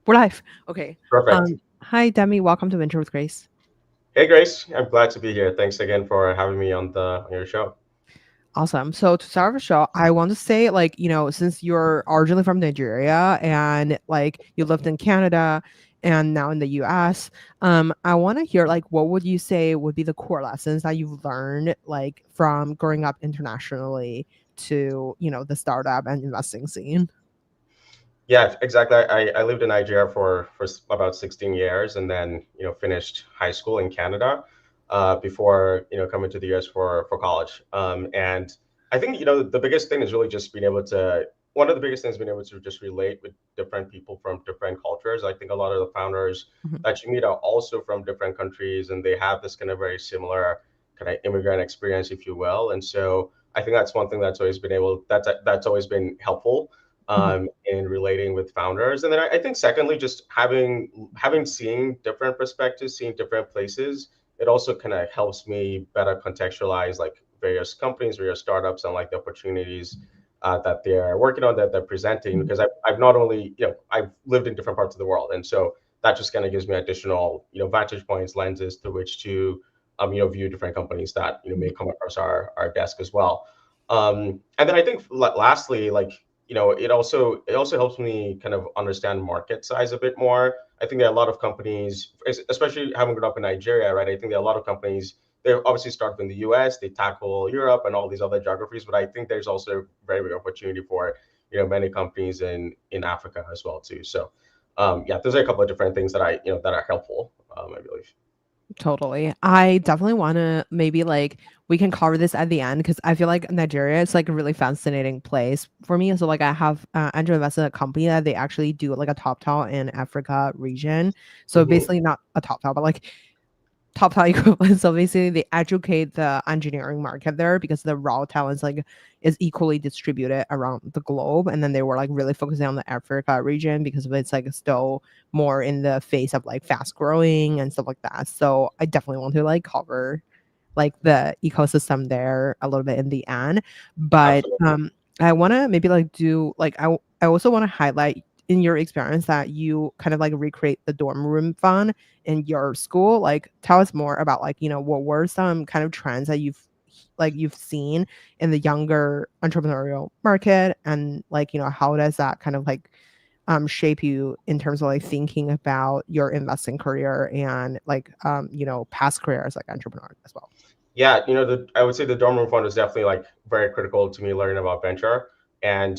We're live. Okay. Perfect. Hi, Demi. Welcome to Venture with Grace. Hey, Grace. I'm glad to be here. Thanks again for having me on your show. Awesome. So to start the show, I want to say, since you're originally from Nigeria and you lived in Canada and now in the US, I want to hear what would you say would be the core lessons that you've learned from growing up internationally to, the startup and investing scene? Yeah, exactly. I lived in Nigeria for about 16 years, and then finished high school in Canada before coming to the US for college. And I think the biggest thing is really just being able to one of the biggest things being able to just relate with different people from different cultures. I think a lot of the founders Mhm. that you meet are also from different countries, and they have this kind of very similar kind of immigrant experience, if you will. And so I think that's one thing that's always been helpful Mhm. in relating with founders. And then I think secondly, just having seen different perspectives, seeing different places, it also kind of helps me better contextualize like various companies, various startups, and like the opportunities that they're working on, that they're presenting. Mhm. Because I've not only I've lived in different parts of the world, and so that just kind of gives me additional vantage points, lenses through which to view different companies that may Mhm. come across our desk as well. And then I think lastly, like it also helps me kind of understand market size a bit more. I think there are a lot of companies, especially having grown up in Nigeria, right? I think there are a lot of companies. They obviously start in the U.S., they tackle Europe and all these other geographies, but I think there's also a very big opportunity for many companies in Africa as well too. So yeah, there's a couple of different things that that are helpful, I believe. Totally. I definitely want to maybe we can cover this at the end because I feel like Nigeria is like a really fascinating place for me. So I have angel invested in a company that they actually do like a top talent in Africa region. So Hmm. basically not a top talent, but top talent equivalent. So basically they educate the engineering market there because the raw talents is equally distributed around the globe. And then they were like really focusing on the Africa region because of it's still more in the phase of fast growing and stuff like that. So I definitely want to cover the ecosystem there a little bit in the end. But Absolutely. I want to maybe do I also want to highlight in your experience that you kind of recreate the dorm room fun in your school. Tell us more about what were some kind of trends that you've seen in the younger entrepreneurial market, and how does that kind of shape you in terms of thinking about your investing career and past careers like entrepreneur as well. Yeah, I would say the dorm room fund was definitely like very critical to me learning about venture. And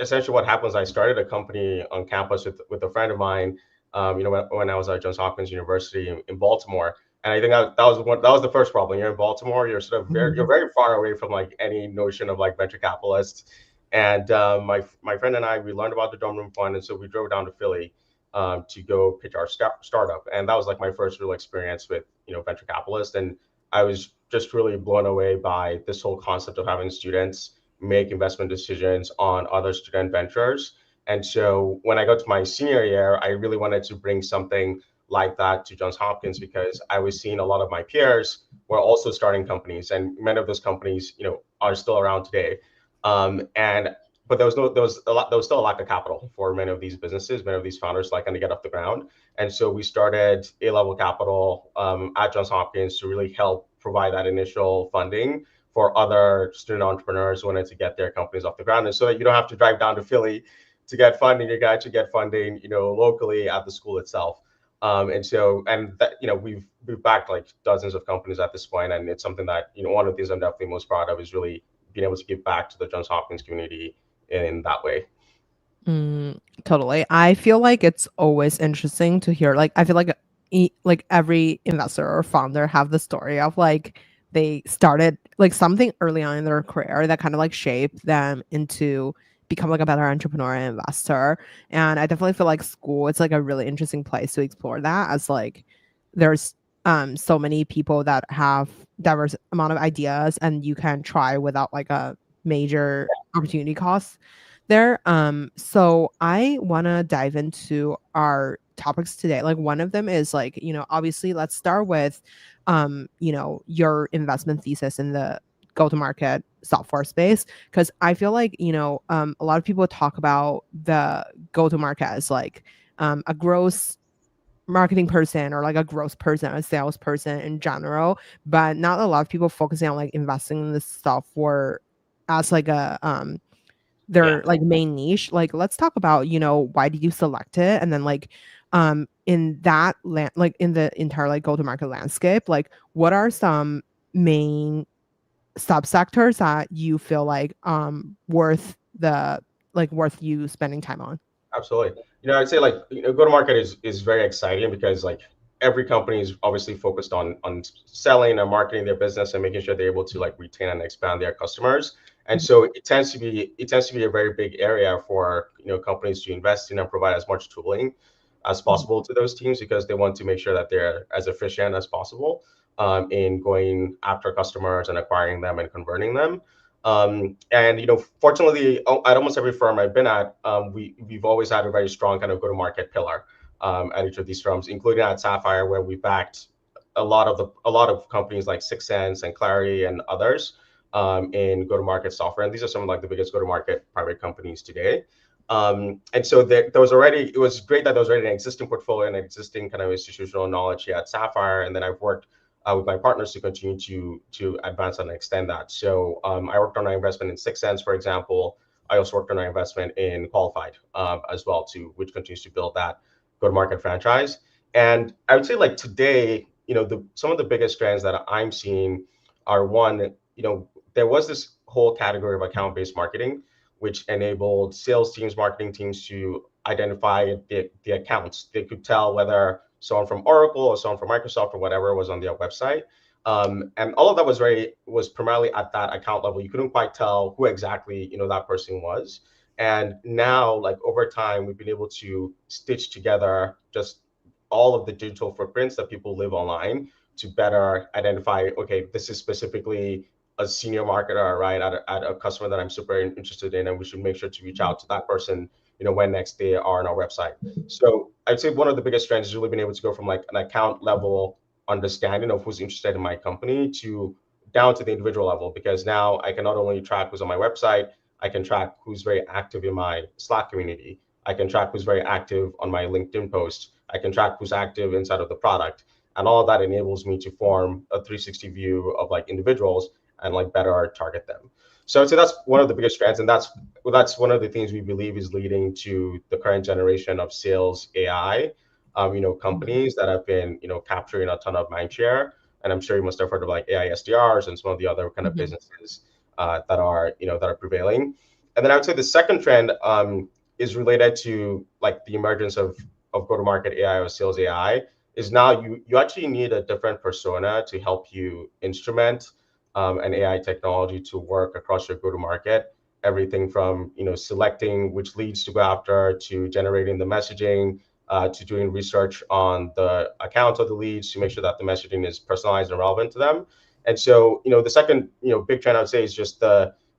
essentially what happens, I started a company on campus with a friend of mine, when I was at Johns Hopkins University in Baltimore. And I think that was the first problem. You're in Baltimore, you're Mhm. very far away from like any notion of like venture capitalists. And my friend and I, we learned about the dorm room fund, and so we drove down to Philly to go pitch our startup. And that was like my first real experience with venture capitalists. And I was just really blown away by this whole concept of having students make investment decisions on other student ventures. And so when I got to my senior year, I really wanted to bring something like that to Johns Hopkins because I was seeing a lot of my peers were also starting companies, and many of those companies, are still around today. And but there was still a lack of capital for many of these businesses, many of these founders, like kind of get off the ground. And so we started A-level capital at Johns Hopkins to really help provide that initial funding for other student entrepreneurs who wanted to get their companies off the ground. And so that you don't have to drive down to Philly to get funding, you can actually get funding, locally at the school itself. And that, we've backed like dozens of companies at this point, and it's something that one of the things I'm definitely most proud of is really being able to give back to the Johns Hopkins community in that way. Mm, totally. I feel like it's always interesting to hear. I feel like every investor or founder have the story of they started something early on in their career that kind of shaped them into become a better entrepreneur and investor. And I definitely feel like school it's a really interesting place to explore that as there's so many people that have diverse amount of ideas and you can try without a major opportunity cost there. So I want to dive into our topics today. One of them is obviously let's start with your investment thesis in the go-to-market software space, because I feel like, a lot of people talk about the go-to-market as like a gross marketing person or like a growth person, a salesperson in general, but not a lot of people focusing on like investing in this software as like a Yeah, their like main niche. Like let's talk about, why did you select it? And then like in that like in the entire like go-to-market landscape, like what are some main subsectors that you feel like worth you spending time on? absolutely. I'd say like go to market is very exciting because like every company is obviously focused on selling and marketing their business and making sure they're able to like retain and expand their customers. And so it tends to be a very big area for companies to invest in and provide as much tooling as possible to those teams because they want to make sure that they're as efficient as possible in going after customers and acquiring them and converting them. And fortunately, at almost every firm I've been at, we've always had a very strong kind of go-to-market pillar at each of these firms, including at Sapphire, where we backed a lot of companies like Sixth Sense and Clarity and others in go-to-market software. And these are some of like the biggest go-to-market private companies today. And so it was great that there was already an existing portfolio and existing kind of institutional knowledge here at Sapphire. And then I've worked with my partners to continue to advance and extend that. So I worked on our investment in Sixth Sense, for example. I also worked on our investment in Qualified as well, too, which continues to build that go-to-market franchise. And I would say like today, some of the biggest trends that I'm seeing are one, there was this whole category of account-based marketing, which enabled sales teams, marketing teams to identify the accounts. They could tell whether someone from Oracle or someone from Microsoft or whatever was on their website. And all of that was primarily at that account level. You couldn't quite tell who exactly that person was. And now, like over time, we've been able to stitch together just all of the digital footprints that people live online to better identify, okay, this is specifically a senior marketer, right, at a customer that I'm super interested in, and we should make sure to reach out to that person, when next they are on our website. So I'd say one of the biggest trends is really being able to go from like an account level understanding of who's interested in my company to down to the individual level, because now I can not only track who's on my website, I can track who's very active in my Slack community. I can track who's very active on my LinkedIn post. I can track who's active inside of the product. And all of that enables me to form a 360 view of like individuals and like better target them. So I'd say that's one of the biggest trends, and that's one of the things we believe is leading to the current generation of sales AI, companies that have been capturing a ton of mind share. And I'm sure you must have heard of like AI SDRs and some of the other kind of Mhm. businesses that are prevailing. And then I would say the second trend is related to like the emergence of go-to-market AI or sales AI. Is now you actually need a different persona to help you instrument and AI technology to work across your go-to-market. Everything from selecting which leads to go after, to generating the messaging, to doing research on the accounts of the leads to make sure that the messaging is personalized and relevant to them. And so the second big trend I would say is just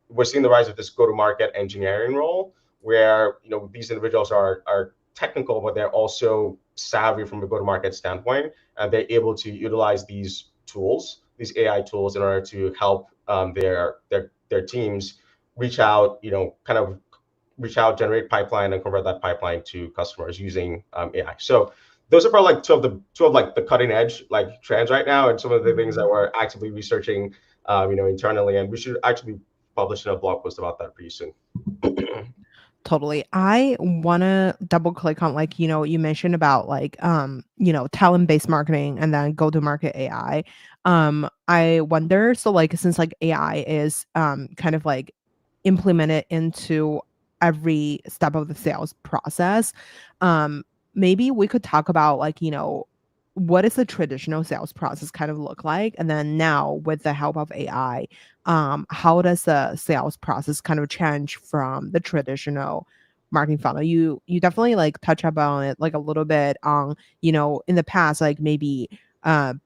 we're seeing the rise of this go-to-market engineering role, where these individuals are technical, but they're also savvy from a go-to-market standpoint, and they're able to utilize these AI tools, in order to help their teams reach out, generate pipeline, and convert that pipeline to customers using AI. So those are probably like two of like the cutting edge like trends right now, and some of the things that we're actively researching, internally, and we should actually be publishing a blog post about that pretty soon. Totally. I want to double click on like, you mentioned about like talent-based marketing and then go-to-market AI. I wonder, so like since like AI is kind of like implemented into every step of the sales process, um maybe we could talk about like, what does the traditional sales process kind of look like? And then now with the help of AI, how does the sales process kind of change from the traditional marketing funnel? You definitely like touch up on it like a little bit on, in the past, like maybe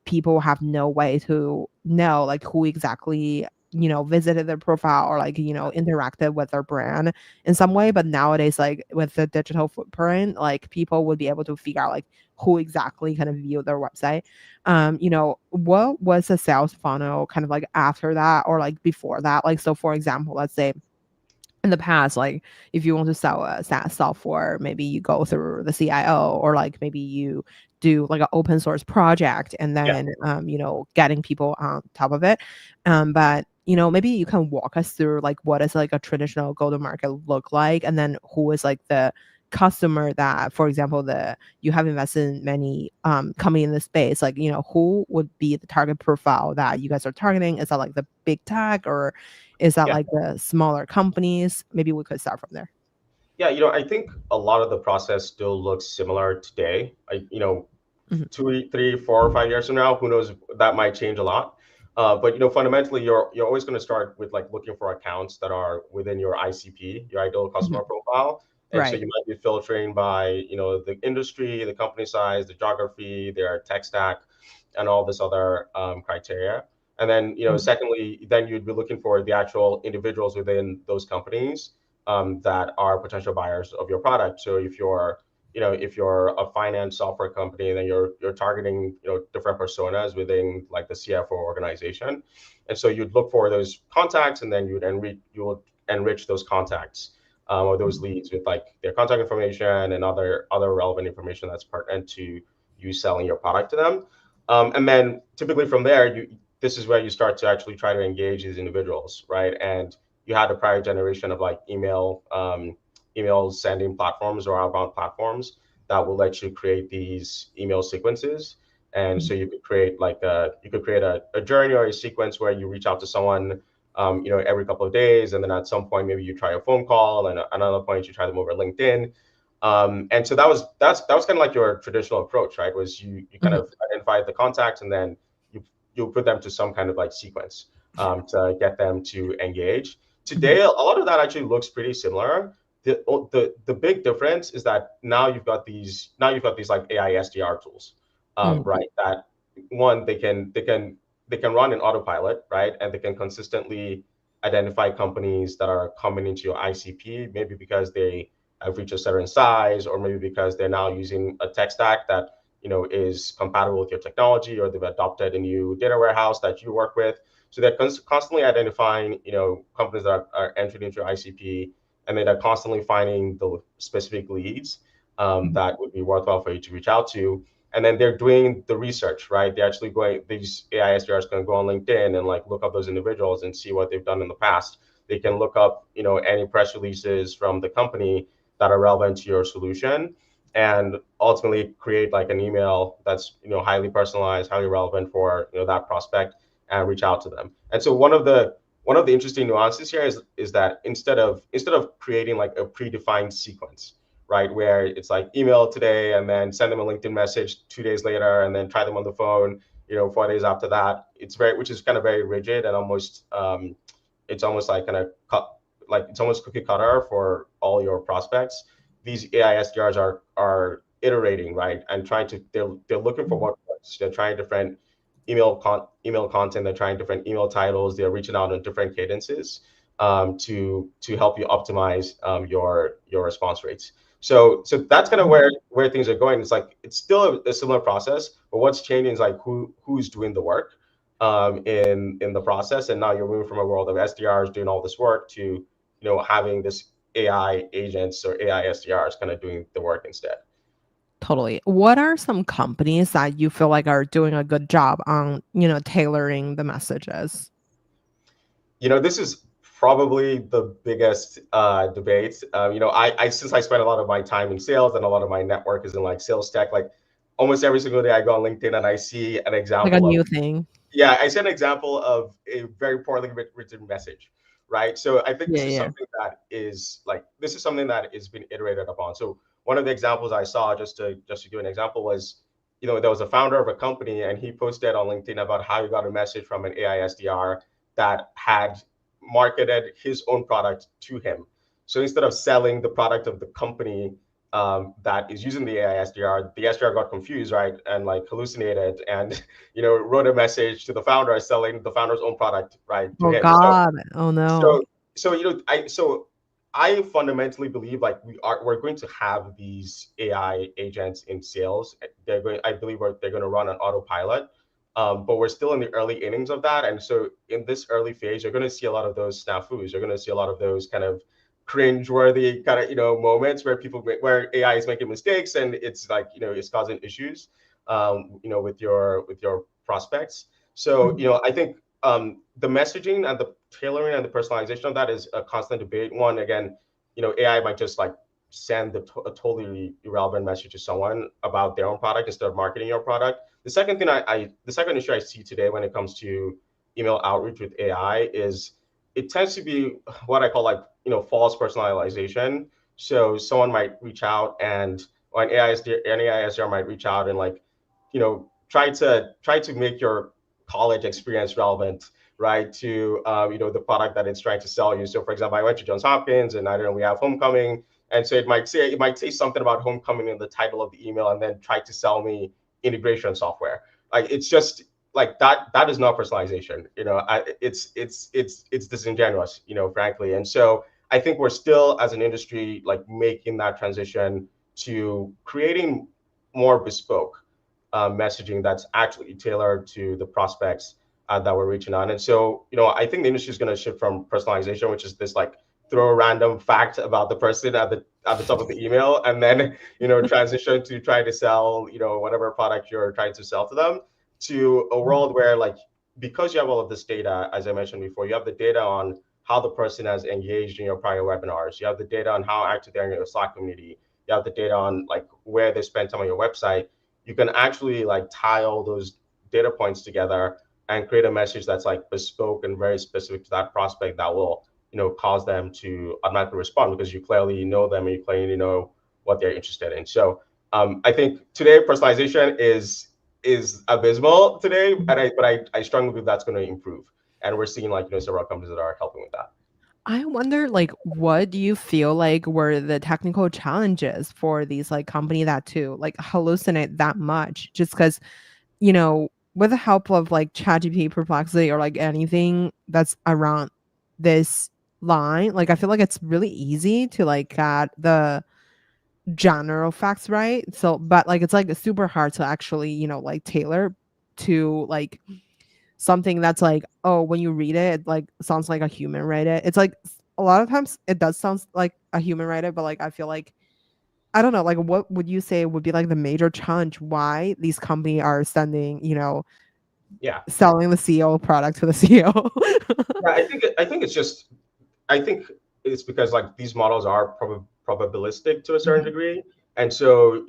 people have no way to know like who exactly visited their profile or like, interacted with their brand in some way. But nowadays, like with the digital footprint, like people would be able to figure out like who exactly kind of viewed their website. What was the sales funnel kind of like after that or like before that? Like, so for example, let's say in the past, like if you want to sell a SaaS software, maybe you go through the CIO or like maybe you do like an open source project and Yeah. then getting people on top of it. But maybe you can walk us through like what is like a traditional go to market look like, and then who is like the customer that, for example, the you have invested in many coming in the space, like who would be the target profile that you guys are targeting? Is that like the big tech, or is that Yeah. like the smaller companies? Maybe we could start from there. Yeah, I think a lot of the process still looks similar today. Mhm. 2, 3, 4, or 5 years from now, who knows, that might change a lot. But fundamentally, you're always going to start with like looking for accounts that are within your ICP, your ideal customer Mhm. profile. And so Right. you might be filtering by the industry, the company size, the geography, their tech stack, and all this other criteria. And then Mhm. secondly, then you'd be looking for the actual individuals within those companies that are potential buyers of your product. So if you're a finance software company, then you're targeting different personas within like the CFO organization, and so you'd look for those contacts, and then you will enrich those contacts or those Mhm. leads with like their contact information and other relevant information that's pertinent to you selling your product to them. And then typically from there, this is where you start to actually try to engage these individuals, right? And you had a prior generation of like email sending platforms or outbound platforms that will let you create these email sequences. And so Mhm. you could create a journey or a sequence where you reach out to someone, every couple of days, and then at some point maybe you try a phone call, and at another point you try them over LinkedIn. And so that was kind of like your traditional approach, right? Was you kind Mhm. of identify the contacts, and then you put them to some kind of like sequence to get them to engage. Mhm. Today, a lot of that actually looks pretty similar. The big difference is that now you've got these like AI SDR tools, Mhm. right? That one they can run in autopilot, right? And they can consistently identify companies that are coming into your ICP, maybe because they have reached a certain size, or maybe because they're now using a tech stack that is compatible with your technology, or they've adopted a new data warehouse that you work with. So they're constantly identifying companies that are entering into your ICP, and then they're constantly finding the specific leads Mhm. that would be worthwhile for you to reach out to. And then they're doing the research, right? They're actually these AI SDRs can go on LinkedIn and like look up those individuals and see what they've done in the past. They can look up, any press releases from the company that are relevant to your solution, and ultimately create like an email that's highly personalized, highly relevant for that prospect, and reach out to them. And so one of the interesting nuances here is that instead of creating like a predefined sequence, right, where it's like email today and then send them a LinkedIn message 2 days later and then try them on the phone 4 days after that, which is kind of very rigid and almost it's almost like kind of it's almost cookie cutter for all your prospects. These AI SDRs are iterating, right, and they're looking for Mhm. what works. They're trying different email content. They're trying different email titles. They're reaching out on different cadences to help you optimize your response rates. So that's kind of Mhm. where things are going. It's like it's still a similar process, but what's changing is like who's doing the work in the process. And now you're moving from a world of SDRs doing all this work to having this AI agents or AI SDRs kind of doing the work instead. Totally. What are some companies that you feel like are doing a good job on, tailoring the messages? This is probably the biggest debate. I since I spend a lot of my time in sales and a lot of my network is in like sales tech, like almost every single day I go on LinkedIn and I see an Like a example of new thing. yeah, I see an example of a very poorly written message, right? So I think Yeah, yeah. this is something that is been iterated upon. So one of the examples I saw, just to give an example, was there was a founder of a company and he posted on LinkedIn about how he got a message from an AI SDR that had marketed his own product to him. So instead of selling the product of the company that is using the AI SDR. The SDR got confused, right, and like hallucinated, and wrote a message to the founder selling the founder's own product, right, to Oh him. So God. Oh no. so I fundamentally believe like we're going to have these AI agents in sales. I believe they're going to run on autopilot. But we're still in the early innings of that. And so in this early phase, you're going to see a lot of those snafus. You're going to see a lot of those kind of cringe-worthy kind of moments where where AI is making mistakes and it's like it's causing issues with your prospects. So I think the messaging and the tailoring and the personalization of that is a constant debate. One, again, AI might just like send a totally irrelevant message to someone about their own product instead of marketing your product. The second thing the second issue I see today when it comes to email outreach with AI is it tends to be what I call like false personalization. So someone might reach out or an AI SDR might reach out and like try to make your college experience relevant, right, to the product that it's trying to sell you. So for example, I went to Johns Hopkins and I don't know, we have homecoming, and so it might say something about homecoming in the title of the email and then try to sell me integration software. Like it's just like that is not personalization. It's disingenuous, frankly. And so I think we're still as an industry like making that transition to creating more bespoke messaging that's actually tailored to the prospects that we're reaching on. And so, I think the industry is going to shift from personalization, which is this like throw a random fact about the person at the top of the email, and then transition to try to sell whatever product you're trying to sell to them, to a world where like because you have all of this data, as I mentioned before, you have the data on how the person has engaged in your prior webinars, you have the data on how active they're in your Slack community, you have the data on like where they spend time on your website. You can actually like tie all those data points together and create a message that's like bespoke and very specific to that prospect that will cause them to automatically respond because you clearly know them and you clearly know what they're interested in. So I think today personalization is abysmal today, but I strongly believe that's going to improve, and we're seeing like several companies that are helping with that. I wonder, like, what do you feel like were the technical challenges for these like company that to like hallucinate that much? Just because, with the help of like ChatGPT, Perplexity, or like anything that's around this line, like I feel like it's really easy to like get the general facts right. So, but like it's like super hard to actually, like tailor to like something that's like, oh, when you read it, it like sounds like a human write it. It's like a lot of times it does sound like a human write it, but like I feel like I don't know, like what would you say would be like the major challenge why these companies are sending, Yeah, selling the CEO product to the CEO? yeah. I think it's because like these models are probabilistic to a certain Mhm. degree, and so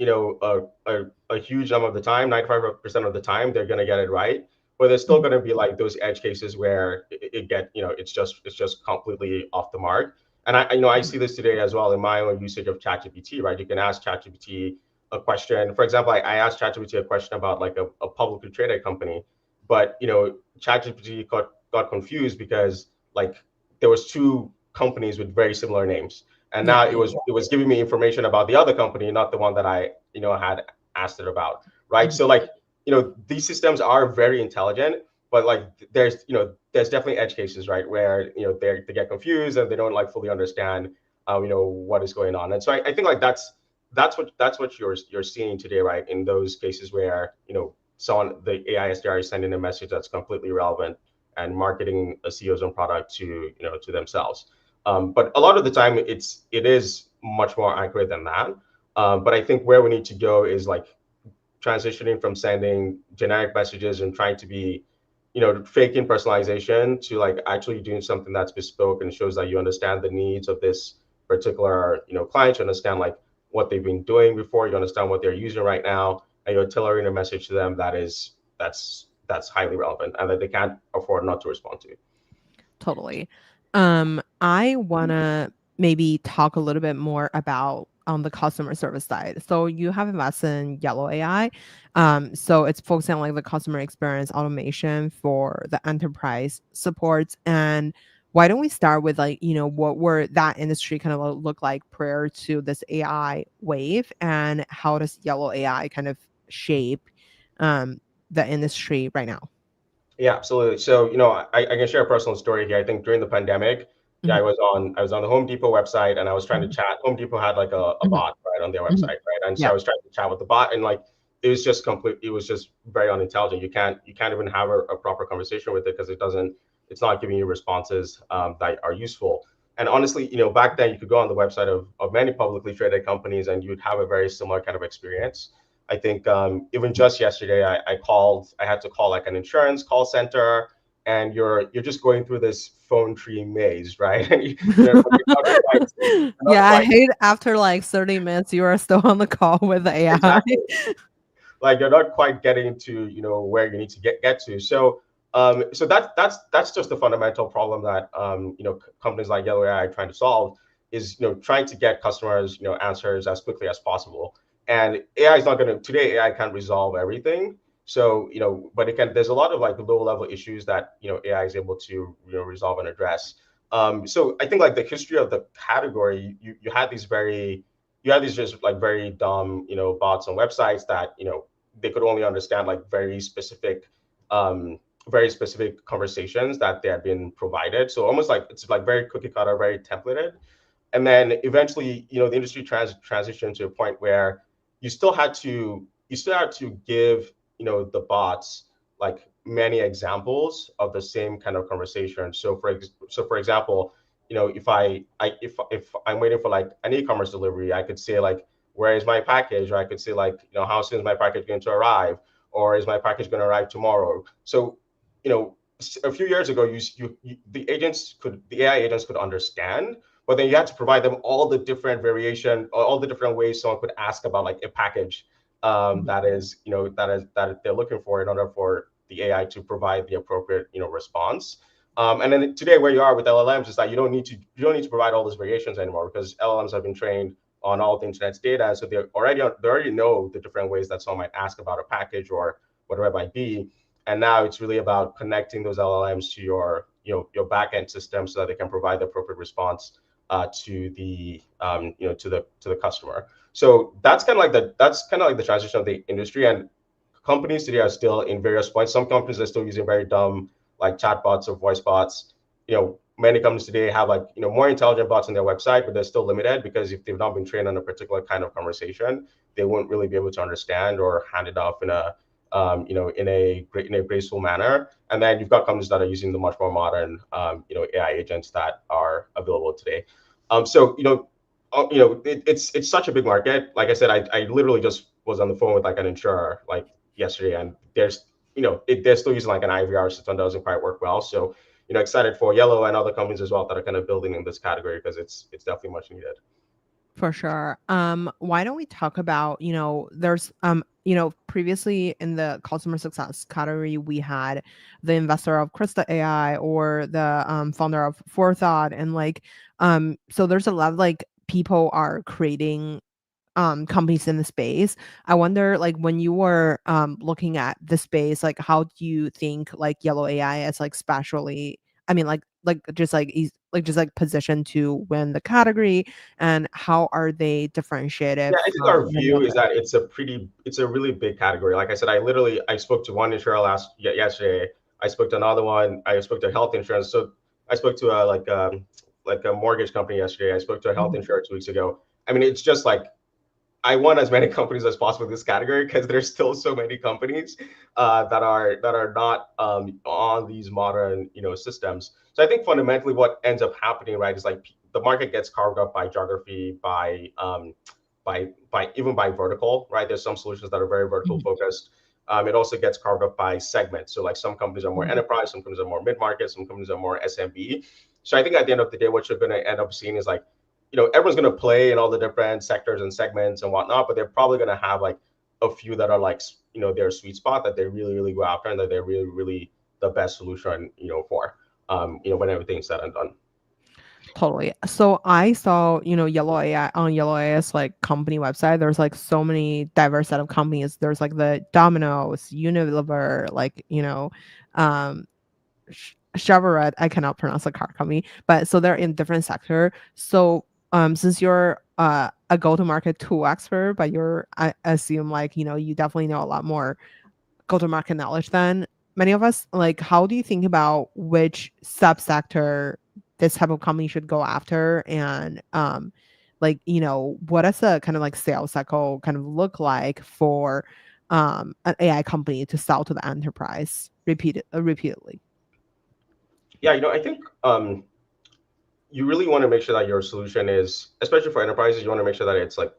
a huge number of the time, 95% of the time, they're going to get it right. But there's still Mhm. going to be like those edge cases where it's just completely off the mark. And I see this today as well in my own usage of ChatGPT, right? You can ask ChatGPT a question. For example, I asked ChatGPT a question about like a publicly traded company, but ChatGPT got confused because like there was two companies with very similar names, and Yeah, now yeah, it was giving me information about the other company, not the one that I had asked it about, right? Mhm. So like these systems are very intelligent, but like there's definitely edge cases, right, where they get confused and they don't like fully understand what is going on. And so I think like that's what you're seeing today, right, in those cases where the AI SDR is sending a message that's completely irrelevant and marketing a CEO's own product to to themselves. But a lot of the time, it is much more accurate than that. But I think where we need to go is like transitioning from sending generic messages and trying to be, faking personalization to like actually doing something that's bespoke and shows that you understand the needs of this particular, client. You understand like what they've been doing before. You understand what they're using right now, and you're tailoring a message to them that's highly relevant and that they can't afford not to respond to. Totally. I wanna maybe talk a little bit more about on the customer service side. So you have invested in Yellow.ai. So it's focusing on like the customer experience automation for the enterprise supports. And why don't we start with like, what were that industry kind of look like prior to this AI wave, and how does Yellow AI kind of shape um, the industry right now? Yeah, absolutely. So, I can share a personal story here. I think during the pandemic, yeah, Mhm, I was on the Home Depot website and I was trying to mhm, chat. Home Depot had like a mhm, bot right on their mhm. website, right? And so Yeah. I was trying to chat with the bot, and like it was just very unintelligent. You can't even have a proper conversation with it because it's not giving you responses that are useful. And honestly, back then you could go on the website of many publicly traded companies and you'd have a very similar kind of experience. I think even just yesterday, I had to call like an insurance call center, and you're just going through this phone tree maze, right? And but you're not Yeah, I quite hate after like 30 minutes you are still on the call with the AI. exactly like you're not quite getting to where you need to get to. So so that's just the fundamental problem that companies like Yellow AI are trying to solve is trying to get customers answers as quickly as possible. And AI is not going to today AI can't resolve everything. So but it can. There's a lot of like low level issues that AI is able to resolve and address. So I think like the history of the category, you had these very you had these just like very dumb bots on websites that they could only understand like um very specific conversations that they had been provided, so almost like it's like very cookie cutter, very templated. And then eventually the industry transitioned to a point where you still had to give the bots like many examples of the same kind of conversation. So for example, if I'm waiting for like an e-commerce delivery, I could say like, where is my package? Or I could say like, how soon is my package going to arrive? Or is my package going to arrive tomorrow? So a few years ago, the AI agents could understand, but then you had to provide them all the different variation, all the different ways someone could ask about like a package Mhm. that they're looking for in order for the AI to provide the appropriate response. And then today, where you are with LLMs is that you don't need to provide all those variations anymore, because LLMs have been trained on all the internet's data, so they already know the different ways that someone might ask about a package or whatever it might be. And now it's really about connecting those LLMs to your backend system so that they can provide the appropriate response to the to the customer. So that's kind of like the transition of the industry. And companies today are still in various points. Some companies are still using very dumb like chatbots or voice bots. Many companies today have like more intelligent bots on their website, but they're still limited because if they've not been trained on a particular kind of conversation, they won't really be able to understand or hand it off in a in a graceful manner. And then you've got companies that are using the much more modern AI agents that are available today. So it's such a big market. Like I said, I literally just was on the phone with like an insurer like yesterday, and they're still using like an IVR system that doesn't quite work well. So excited for Yellow and other companies as well that are kind of building in this category, because it's definitely much needed. For sure. Why don't we talk about, there's previously in the customer success category, we had the investor of Krista AI, or the founder of Forethought, and like so there's a lot of like people are creating companies in the space. I wonder, like, when you were looking at the space, like, how do you think like Yellow AI is like specially, I mean, like just like just like positioned to win the category, and how are they differentiated Yeah, I think from our many view is other? that it's a really big category. Like I said, I spoke to one insurer yesterday. I spoke to another one. I spoke to health insurance. So I spoke to like a mortgage company yesterday. I spoke to a health Mhm. insurer 2 weeks ago. I mean, it's just like I want as many companies as possible in this category, because there's still so many companies that are not on these modern systems. So I think fundamentally what ends up happening, right, is like the market gets carved up by geography, by even by vertical, right? There's some solutions that are very vertical Mhm. focused. It also gets carved up by segments. So like some companies are more Mhm. enterprise, some companies are more mid market, some companies are more SMB. So I think at the end of the day, what you're going to end up seeing is like everyone's going to play in all the different sectors and segments and whatnot, but they're probably going to have like a few that are like their sweet spot that they really go after, and that they're really the best solution for when everything's said and done. Totally. So I saw, Yellow AI on Yellow AI's like company website. There's like so many diverse set of companies. There's like the Domino's, Unilever, like, um Chevrolet, I cannot pronounce the car company, but so they're in different sector. So since you're a go-to-market tool expert, but I assume like, you definitely know a lot more go-to-market knowledge than many of us. Like, how do you think about which subsector this type of company should go after? And like, what does a kind of like sales cycle kind of look like for an AI company to sell to the enterprise repeatedly? Yeah, I think you really want to make sure that your solution is, especially for enterprises, you want to make sure that it's like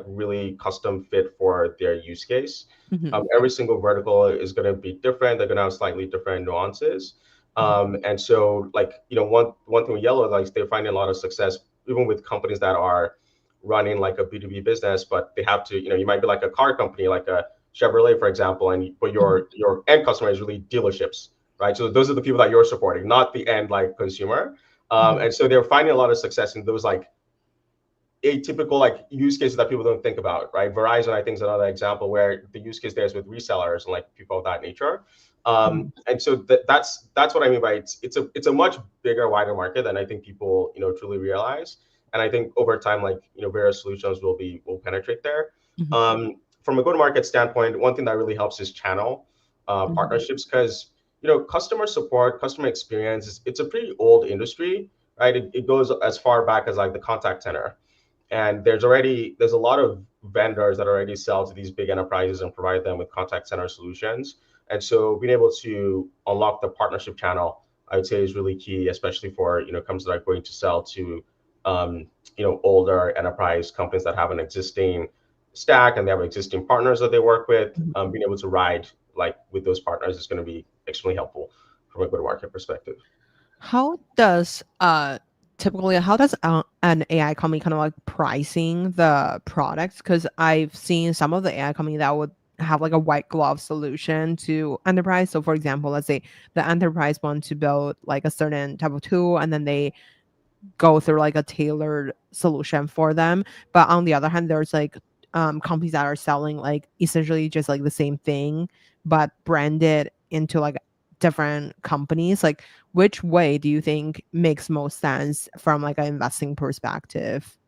really custom fit for their use case. Mhm, Every single vertical is going to be different. They're going to have slightly different nuances. mhm, And so, like, one thing with Yellow, like, they're finding a lot of success even with companies that are running like a B2B business, but they have to, you might be like a car company, like a Chevrolet, for example, but mhm, your end customer is really dealerships, right? So those are the people that you're supporting, not the end like consumer. mhm, And so they're finding a lot of success in those like atypical like use cases that people don't think about, right? Verizon, I think, is another example where the use case there is with resellers and like people of that nature. mhm, And so that's what I mean by it's a much bigger, wider market than I think people truly realize. And I think over time, like various solutions will penetrate there. mhm, From a go-to-market standpoint, one thing that really helps is channel mhm, partnerships because customer support, customer experience, it's a pretty old industry, right? It goes as far back as like the contact center, and there's a lot of vendors that already sell to these big enterprises and provide them with contact center solutions. And so being able to unlock the partnership channel, I would say, is really key, especially for companies that are going to sell to older enterprise companies that have an existing stack and they have existing partners that they work with. mhm. Being able to ride like with those partners is going to be extremely helpful from a go-to-market perspective. How does typically how does an AI company kind of like pricing the products? Because I've seen some of the AI company that would have like a white glove solution to enterprise. So for example, let's say the enterprise want to build like a certain type of tool, and then they go through like a tailored solution for them. But on the other hand, there's like companies that are selling like essentially just like the same thing but branded into like different companies. Like, which way do you think makes most sense from like an investing perspective?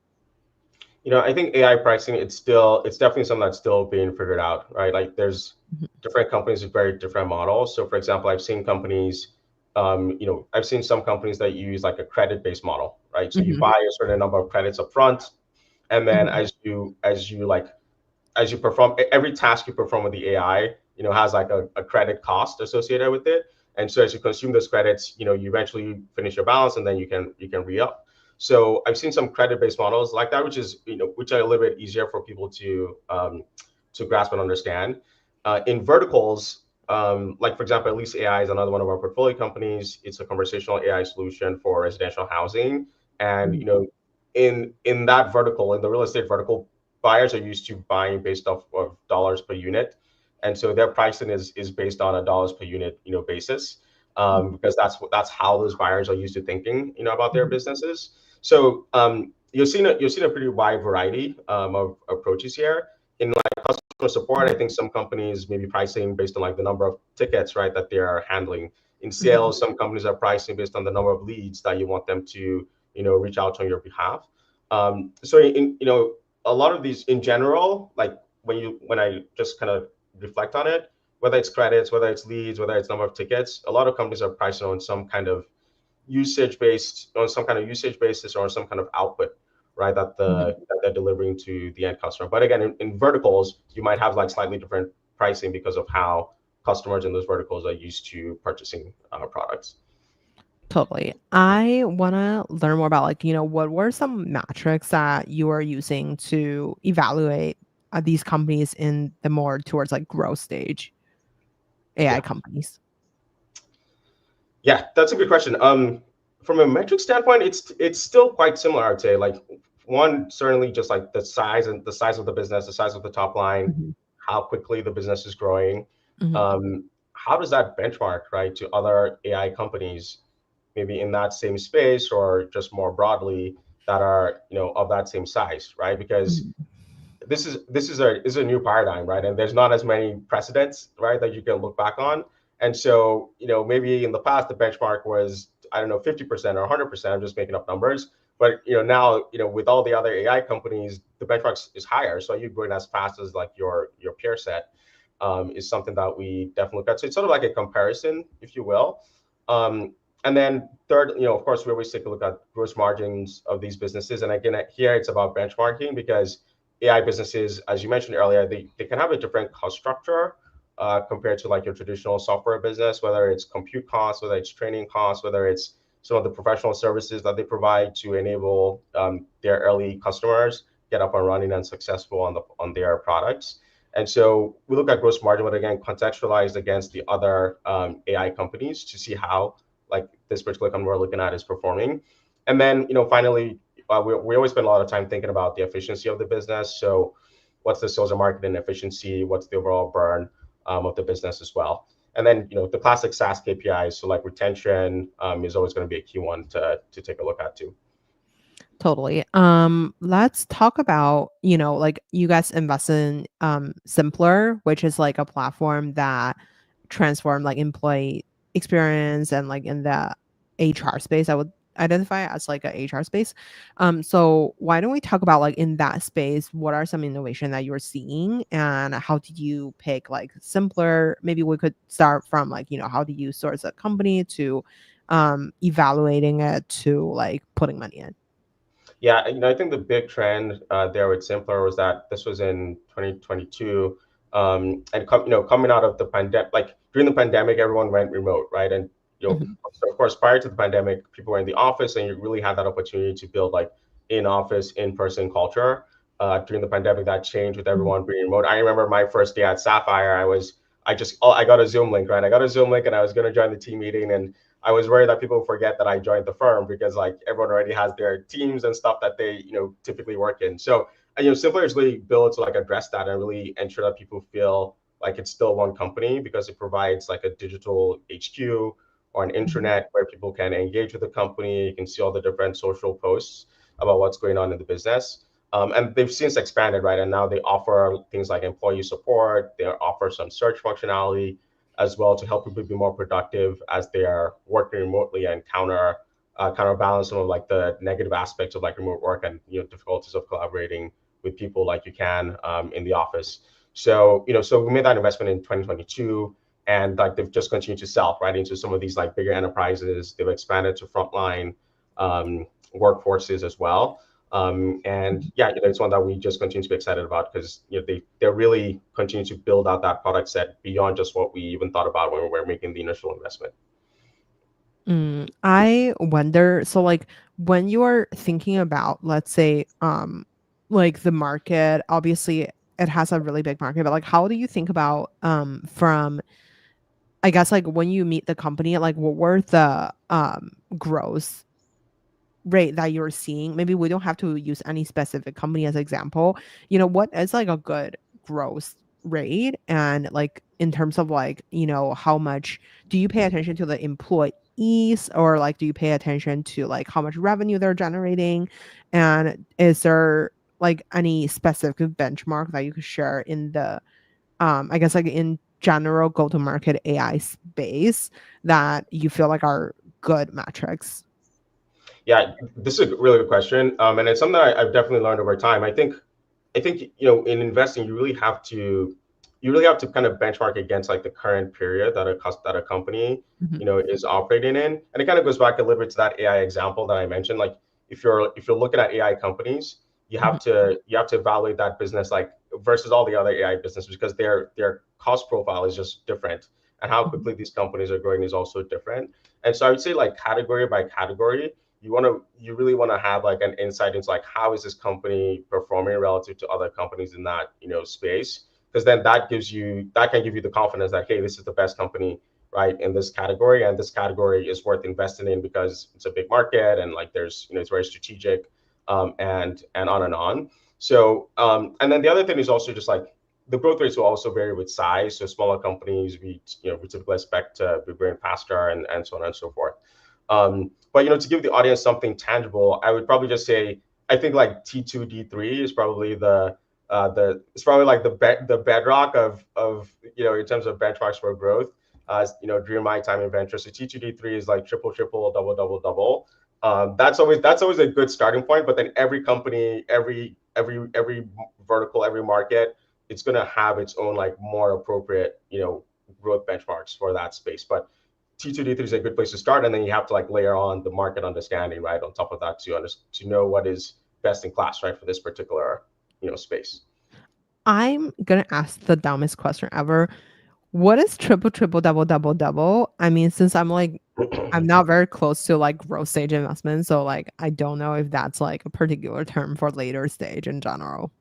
I think AI pricing, it's definitely something that's still being figured out, right? Like there's Mhm, different companies with very different models. So for example, I've seen some companies that use like a credit-based model, right? So you mhm, buy a certain number of credits up front, and then mhm, as you perform every task you perform with the AI, has like a credit cost associated with it. And so as you consume those credits, you eventually finish your balance and then you can re-up. So I've seen some credit-based models like that, which are a little bit easier for people to grasp and understand. In verticals, like for example, at least AI is another one of our portfolio companies. It's a conversational AI solution for residential housing, and mhm, in that vertical, in the real estate vertical, buyers are used to buying based off of dollars per unit, and so their pricing is based on a dollars per unit basis, because that's how those buyers are used to thinking about their mhm, businesses. So you're seeing a pretty wide variety of approaches here. In like customer support, I think some companies may be pricing based on like the number of tickets, right, that they are handling. In mhm, sales, some companies are pricing based on the number of leads that you want them to reach out on your behalf. So a lot of these in general, like when I just kind of reflect on it, whether it's credits, whether it's leads, whether it's number of tickets, a lot of companies are pricing on some kind of usage basis or on some kind of output, right? mhm. That they're delivering to the end customer. But again, in verticals, you might have like slightly different pricing because of how customers in those verticals are used to purchasing products. Totally. I want to learn more about like, what were some metrics that you are using to evaluate these companies in the more towards like growth stage AI Yeah. companies? Yeah, that's a good question. From a metric standpoint, it's still quite similar, I'd say. Like one, certainly just like the size of the business, the size of the top line, Mhm, how quickly the business is growing. mhm, How does that benchmark, right, to other AI companies, maybe in that same space or just more broadly that are, of that same size, right? Because mhm, this is a new paradigm, right? And there's not as many precedents, right, that you can look back on. And so, maybe in the past the benchmark was, I don't know, 50% or 100%. I'm just making up numbers. But now, with all the other AI companies, the benchmark is higher. So you're growing as fast as like your peer set, is something that we definitely look at. So it's sort of like a comparison, if you will. And then third, of course, we always take a look at gross margins of these businesses. And again, here it's about benchmarking, because AI businesses, as you mentioned earlier, they can have a different cost structure compared to like your traditional software business, whether it's compute costs, whether it's training costs, whether it's some of the professional services that they provide to enable their early customers get up and running and successful on their products. And so we look at gross margin, but again, contextualized against the other AI companies to see how like this particular company we're looking at is performing. And then, finally, we always spend a lot of time thinking about the efficiency of the business. So what's the sales and marketing efficiency? What's the overall burn of the business as well? And then, the classic SaaS KPIs, so like retention is always going to be a key one to take a look at too. Totally. Let's talk about, like you guys invest in Simpplr, which is like a platform that transform like employee experience and like in the HR space. I would identify it as like a HR space. So why don't we talk about like in that space, what are some innovation that you're seeing and how did you pick like Simpplr? Maybe we could start from like, how do you source a company to evaluating it to like putting money in? Yeah, I think the big trend there with Simpplr was that this was in 2022, and coming out of the pandemic, like during the pandemic, everyone went remote, right? And Mhm. so of course, prior to the pandemic, people were in the office, and you really had that opportunity to build like in-office, in-person culture. During the pandemic, that changed with Mhm. everyone being remote. I remember my first day at Sapphire, I got a Zoom link, right? I got a Zoom link, and I was going to join the team meeting, and I was worried that people forget that I joined the firm because like everyone already has their teams and stuff that they typically work in. So Simpler is really built to like address that and really ensure that people feel like it's still one company, because it provides like a digital HQ or an Mhm. intranet where people can engage with the company. You can see all the different social posts about what's going on in the business. And they've since expanded, right? And now they offer things like employee support. They offer some search functionality as well to help people be more productive as they are working remotely and counterbalance some of like the negative aspects of like remote work and difficulties of collaborating with people like you can in the office. So so we made that investment in 2022, and like they've just continued to sell right into some of these like bigger enterprises. They've expanded to frontline workforces as well. And yeah, it's one that we just continue to be excited about, because they're really continue to build out that product set beyond just what we even thought about when we were making the initial investment. I wonder, so like when you are thinking about, let's say, like the market, obviously it has a really big market, but like how do you think about from I guess like when you meet the company, like what were the growth rate that you're seeing? Maybe we don't have to use any specific company as example. What is like a good growth rate? And like in terms of like, how much do you pay attention to the employees, or like do you pay attention to like how much revenue they're generating? And is there like any specific benchmark that you could share in the I guess like in general go to market AI space that you feel like are good metrics? Yeah, this is a really good question, and it's something that I've definitely learned over time. I think in investing, you really have to kind of benchmark against like the current period that a company Mhm. is operating in, and it kind of goes back a little bit to that AI example that I mentioned. Like if you're looking at AI companies, you Mhm. have to you have to evaluate that business like versus all the other AI businesses, because their cost profile is just different, and how Mhm. quickly these companies are growing is also different. And so I would say like category by category, you really want to have like an insight into like how is this company performing relative to other companies in that space, because then that can give you the confidence that, hey, this is the best company right in this category, and this category is worth investing in because it's a big market, and like there's it's very strategic, and on and on. So and then the other thing is also just like the growth rates will also vary with size. So smaller companies, we typically expect to be growing faster, and so on and so forth. But to give the audience something tangible, I would probably just say I think like T2, D3 is probably the it's probably like the bedrock of in terms of benchmarks for growth. during my time in venture. So T2D3 is like triple, triple, double, double, double. That's always a good starting point. But then every company, every vertical, every market, it's gonna have its own like more appropriate, growth benchmarks for that space. But T2D3 is a good place to start, and then you have to like layer on the market understanding, right, on top of that to know what is best in class, right, for this particular space. I'm gonna ask the dumbest question ever. What is triple, triple, double, double, double? I mean, since I'm not very close to like growth stage investment, so like I don't know if that's like a particular term for later stage in general.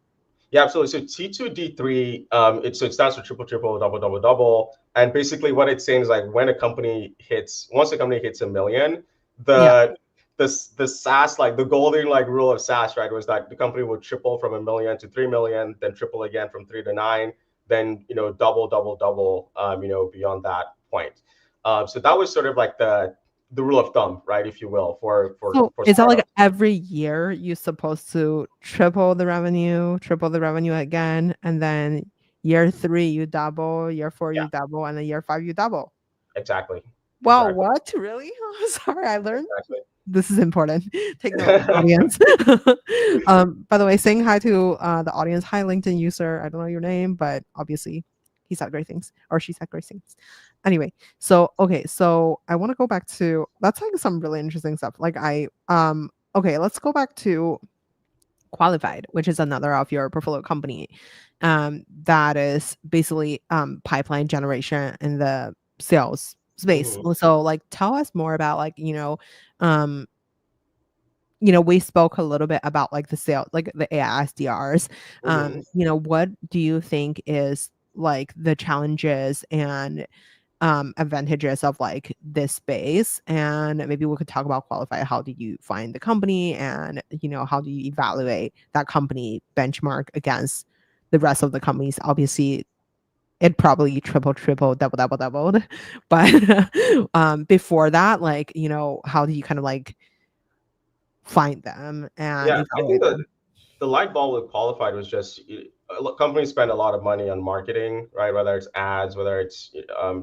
Yeah, absolutely. So T2D3, it stands for triple, triple, double, double, double. And basically what it's saying is like once a company hits a million, Yeah. the SaaS, like the golden like rule of SaaS, right, was that the company would triple from 1 million to 3 million, then triple again from 3 to 9, then double, double, double, beyond that point. So that was sort of like the rule of thumb, right, if you will, So for is that like startups. every year you're supposed to triple the revenue again, and then year 3 you double, year 4 Yeah, you double, and then year 5 you double? exactly. Wow, Exactly. what? Really? Sorry, I learned Exactly. this is important. Take note, audience. By the way, saying hi to the audience. Hi, LinkedIn user. I don't know your name, but obviously he said great things or she said great things. Anyway, so okay, so I want to go back to that's like some really interesting stuff. Like okay, let's go back to Qualified, which is another of your portfolio company. That is basically pipeline generation in the sales space. Mhm, So like tell us more about like, um we spoke a little bit about like the sale, like the AI SDRs. mhm. What do you think is like the challenges and advantages of like this space? And maybe we could talk about Qualify. How do you find the company, and how do you evaluate that company benchmark against the rest of the companies? Obviously, it probably triple, double, double, doubled. But before that, like, how do you kind of like find them and Yeah, I think evaluate the them? the light bulb with Qualified was just companies spend a lot of money on marketing, right? Whether it's ads, whether it's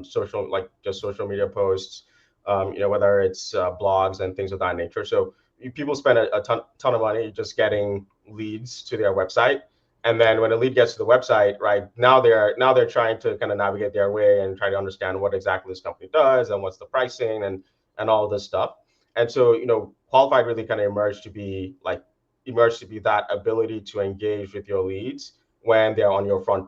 social, like just social media posts, whether it's blogs and things of that nature. So people spend a ton of money just getting leads to their website, and then when a lead gets to the website, right, now they're trying to kind of navigate their way and try to understand what exactly this company does and what's the pricing and all of this stuff. And so Qualified really kind of emerge to be that ability to engage with your leads when they're on your front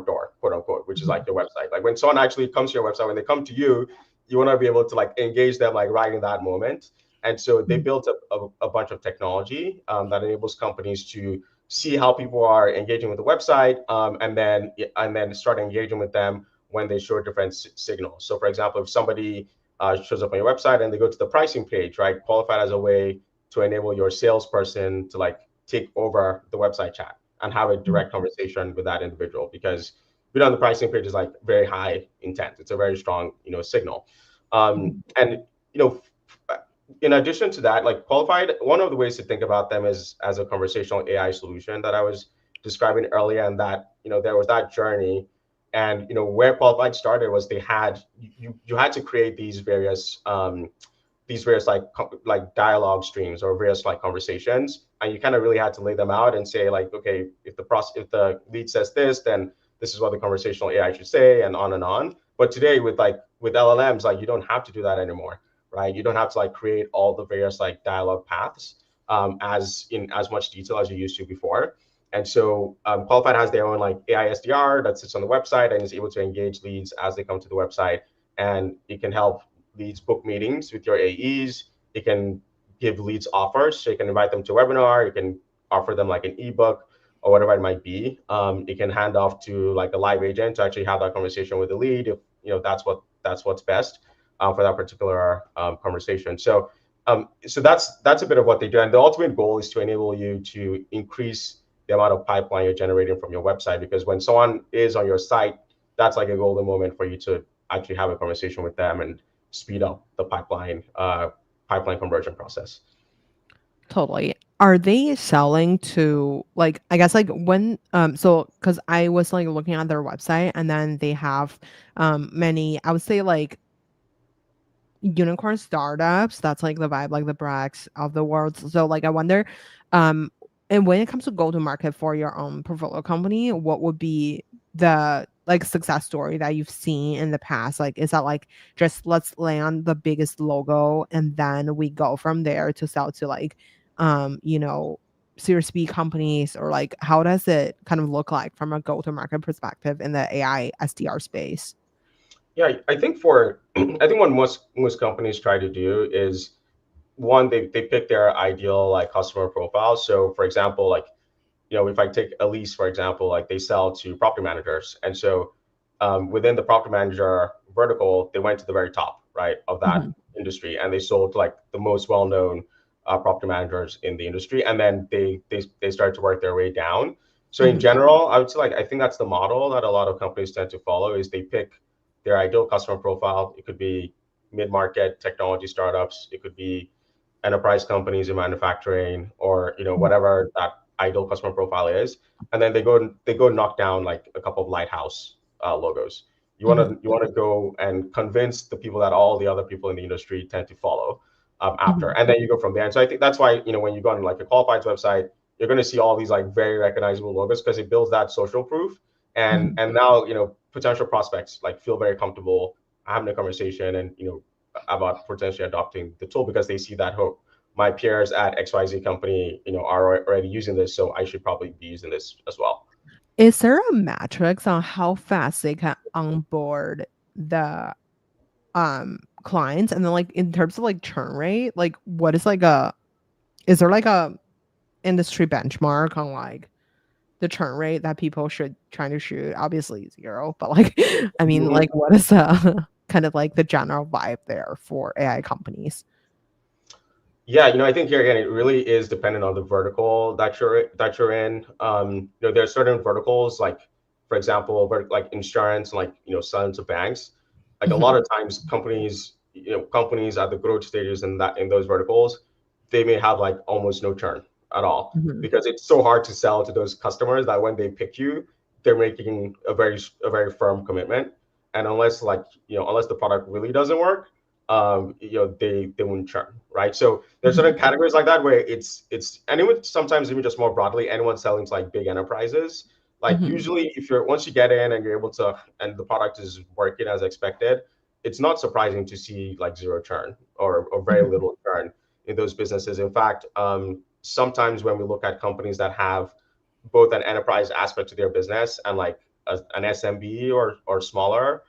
door, quote unquote, which is like Mhm. your website. Like when someone actually comes to your website, when they come to you, you want to be able to like engage them like right in that moment. And so they Mhm. built a bunch of technology that enables companies to see how people are engaging with the website, and then start engaging with them when they show different signals. So, for example, if somebody shows up on your website and they go to the pricing page, right, Qualified as a way to enable your salesperson to like take over the website chat and have a Mhm. direct conversation with that individual, because on the pricing page is like very high intent. It's a very strong signal. Mhm. And in addition to that, like Qualified, one of the ways to think about them is as a conversational AI solution that I was describing earlier, and that there was that journey. And where Qualified started was they had you had to create these various like dialogue streams or various like conversations, and you kind of really had to lay them out and say like, okay, if the lead says this, then this is what the conversational AI should say, and on and on. But today with LLMs, like you don't have to do that anymore, right? You don't have to like create all the various like dialogue paths as in as much detail as you used to before. And so Qualified has their own like AI SDR that sits on the website and is able to engage leads as they come to the website, and it can help leads book meetings with your AEs. It can give leads offers. So you can invite them to a webinar. You can offer them like an ebook or whatever it might be. It can hand off to like a live agent to actually have that conversation with the lead if that's what's best for that particular conversation. So that's a bit of what they do, and the ultimate goal is to enable you to increase the amount of pipeline you're generating from your website, because when someone is on your site, that's like a golden moment for you to actually have a conversation with them and speed up the pipeline conversion process. Totally. Are they selling to like I guess like when so because I was like looking at their website and then they have many I would say like unicorn startups. That's like the vibe, like the Brax of the world. So like I wonder, um, and when it comes to go to market for your own portfolio company, what would be the like success story that you've seen in the past? Like, is that like just let's land the biggest logo and then we go from there to sell to like, you know, Series B companies, or like how does it kind of look like from a go to market perspective in the AI SDR space? Yeah, I think for I think what most companies try to do is one, they pick their ideal like customer profile. So for example, like if I take Elise, for example, like they sell to property managers. And so within the property manager vertical, they went to the very top, right, of that Mhm, industry. And they sold to like the most well-known property managers in the industry. And then they started to work their way down. So in mhm, general, I would say like, I think that's the model that a lot of companies tend to follow is they pick their ideal customer profile. It could be mid-market technology startups. It could be enterprise companies in manufacturing or mhm, whatever that ideal customer profile is, and then they go knock down like a couple of lighthouse logos. mhm, You want to go and convince the people that all the other people in the industry tend to follow after, mhm, and then you go from there. And so I think that's why when you go on like a qualified website, you're going to see all these like very recognizable logos because it builds that social proof, and mhm. now potential prospects like feel very comfortable having a conversation and about potentially adopting the tool because they see that hope. My peers at XYZ company, are already using this, so I should probably be using this as well. Is there a metrics on how fast they can onboard the clients? And then like in terms of like churn rate, like what is like a is there like a industry benchmark on like the churn rate that people should try to shoot? Obviously 0, but like I mean Mhm. like what is kind of like the general vibe there for AI companies? Yeah, I think here again, it really is dependent on the vertical that you're in. There are certain verticals, like for example, like insurance, like selling to banks. Like a lot Mhm, of times, companies at the growth stages in those verticals, they may have like almost no churn at all mhm, because it's so hard to sell to those customers that when they pick you, they're making a very firm commitment. And unless the product really doesn't work, they wouldn't churn, right? So there's certain mhm, categories like that where it's anyone, sometimes even just more broadly, anyone selling to like big enterprises. Like mhm, usually, if you're once you get in and you're able to, and the product is working as expected, it's not surprising to see like zero churn or very mhm, little churn in those businesses. In fact, sometimes when we look at companies that have both an enterprise aspect to their business and like an SMB or smaller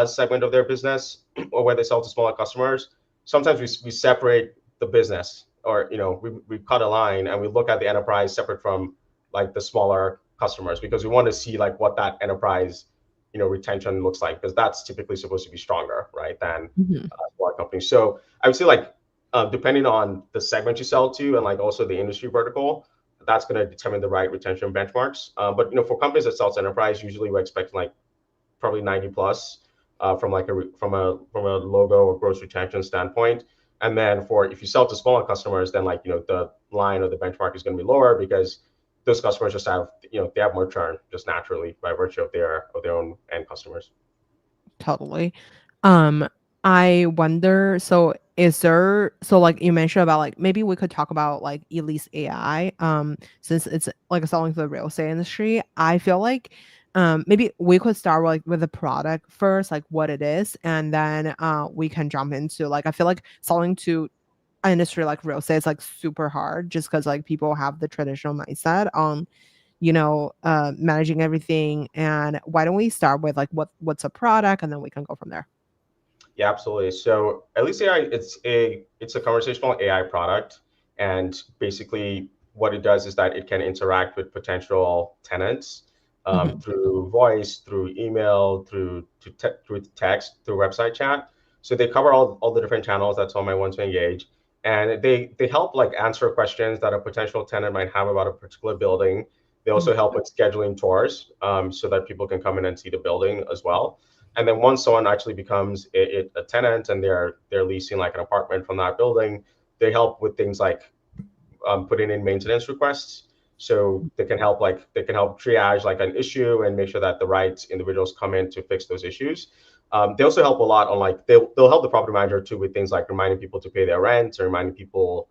segment of their business, or where they sell to smaller customers, sometimes we separate the business, or we cut a line and we look at the enterprise separate from like the smaller customers because we want to see like what that enterprise retention looks like, because that's typically supposed to be stronger, right, than mhm. smaller companies. So I would say like depending on the segment you sell to and like also the industry vertical, that's going to determine the right retention benchmarks. But for companies that sell to enterprise, usually we're expecting like probably 90 plus from like from a logo or gross retention standpoint. And then for if you sell to smaller customers, then like the line or the benchmark is going to be lower because those customers just have they have more churn just naturally by virtue of their own end customers. Totally. Um, I wonder, so is there so like you mentioned about like maybe we could talk about like Elise AI, since it's like selling to the real estate industry. I feel like maybe we could start with the product first, like what it is, and then we can jump into like I feel like selling to an industry like real estate is like super hard just because like people have the traditional mindset on managing everything. And why don't we start with like what's a product and then we can go from there. Yeah, absolutely. So at least AI, it's a conversational AI product, and basically what it does is that it can interact with potential tenants Mhm, through voice, through email, through text, through website chat. So they cover all the different channels that someone might want to engage, and they help like answer questions that a potential tenant might have about a particular building. They mhm, also help with scheduling tours so that people can come in and see the building as well. And then once someone actually becomes a tenant and they're leasing like an apartment from that building, they help with things like putting in maintenance requests. So they can help triage like an issue and make sure that the right individuals come in to fix those issues. They also help a lot on like they'll help the property manager too with things like reminding people to pay their rent or reminding people